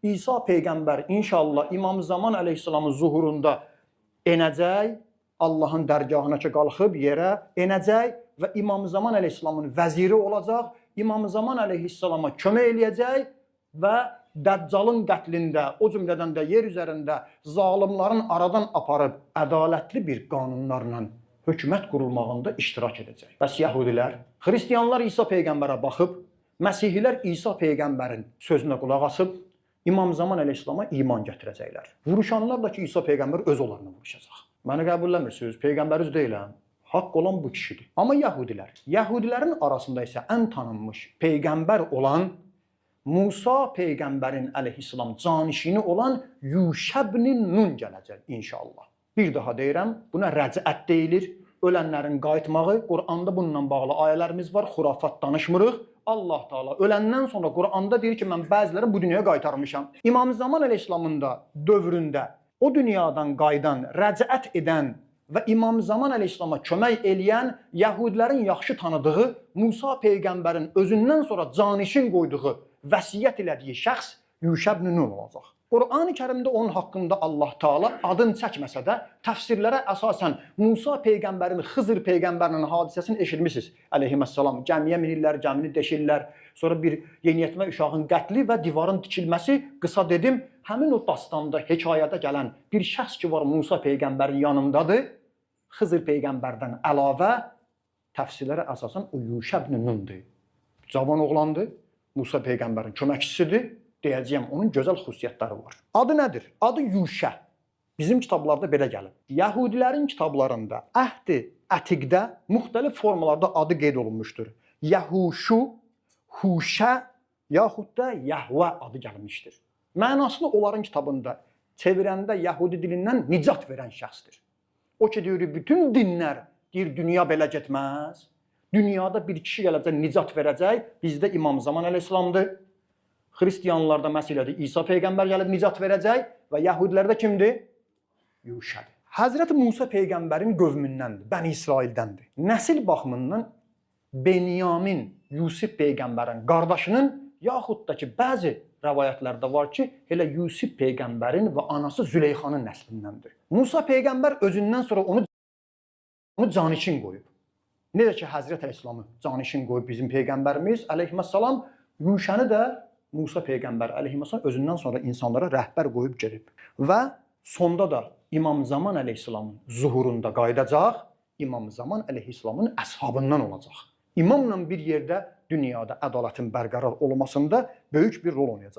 İsa Peyğəmbər inşallah İmam Zaman əleyhissalamın zuhurunda enəcək, Allahın dərgahına ki qalxıb yerə enəcək və İmam Zaman əleyhissalamın vəziri olacaq, İmam Zaman əleyhissalama kömək eləyəcək və Dəccalın qətlində, o cümlədən də yer üzərində zalimlərin aradan aparıb ədalətli bir qanunlarla hökumət qurulmağında iştirak edəcək. Bəs Yəhudilər, Xristiyanlar İsa Peyğəmbərə baxıb, Məsihilər İsa Peyğəmbərin sözünə qulaq asıb, İmam Zaman əleyhissalama iman gətirəcəklər. Vuruşanlar da ki, İsa Peyğəmbər öz onlarına vuruşacaq. Məni qəbulləmirsiniz, Peyğəmbəriz deyiləm. Haqq olan bu kişidir. Amma Yəhudilər, Yəhudilərin arasında isə ən tanınmış Peyğəmbər olan Musa Peyğəmbərin əleyhissalam canişini olan Yuşə ibn Nun gələcək inşallah. Bir daha deyirəm, buna rəcət deyilir. Ölənlərin qayıtmağı, Quranda bununla bağlı ayələrimiz var, xurafat danışmırıq. Allah Taala öləndən sonra Quranda deyir ki, mən bəziləri bu dünyaya qaytarmışam. İmam Zaman əleyhissalamın da dövründə o dünyadan qayıdan, rəcət edən və İmam Zaman əleyhissalama kömək eləyən Yəhudilərin yaxşı tanıdığı Musa Peyğəmbərin özündən sonra canişin qoyduğu, vəsiyyət elədiyi şəxs Yuşə ibn Nun olacaq. Qur'an-ı Kərimdə onun haqqında Allah Taala adını çəkməsə də təfsirlərə əsasən Musa Peyğəmbərin Xızır Peyğəmbərinin hadisəsini eşitmisiniz. Əleyhissalam gəmiyə minirlər, gəmini deşirlər. Sonra bir yeniyetmə uşağın qətli və divarın tikilməsi, qısa dedim, həmin o dastanda, hekayədə gələn bir şəxs ki var Musa Peyğəmbərin yanındadır. Xızır Peyğəmbərdən əlavə təfsirlərə əsasən o Yuşə ibn Nundur. Cavan oğlandır, Musa Peyğəmbərin köməkçisidir. Deyəcəyəm, onun gözəl xüsusiyyətləri var. Adı nədir? Adı Yuşə. Bizim kitablarda belə gəlib. Yəhudilərin kitablarında Əhd-i Ətiqdə müxtəlif formalarda adı qeyd olunmuşdur. Yəhuşu, Huşə yaxud da Yəhvə adı gəlmişdir. Mənasını onların kitabında çevirəndə Yəhudi dilindən nicat verən şəxsdir. O ki deyir, bütün dinlər deyir, dünya belə getməz. Dünyada bir kişi gələcək, nicat verəcək. Bizdə İmam Zaman əleyhissalamdır. Xristiyanlarda məsələdir, İsa Peyğəmbər gəlib nicat verəcək və Yəhudilərdə kimdir? Yuşədir. Həzrəti Musa Peyğəmbərin qövmündəndir, Bəni İsraildəndir. Nəsil baxımından Benyamin, Yusif Peyğəmbərin qardaşının, yaxud da ki, bəzi rəvayətlərdə var ki, elə Yusif Peyğəmbərin və anası Züleyxanın nəslindəndir. Musa Peyğəmbər özündən sonra onu canişin qoyub. Necə ki, Həzrət Əleyhisselamı canişin qoyub bizim Peyğəmbərimiz əleyhissalam, Yuşəni də Musa Peyğəmbər əleyhissalam özündən sonra insanlara rəhbər qoyub gedib. Və sonda da İmam Zaman əleyhissalamın zuhurunda qayıdacaq, İmam Zaman əleyhissalamın əshabından olacaq. İmamla bir yerdə dünyada ədalətin bərqərar olmasında böyük bir rol oynayacaq.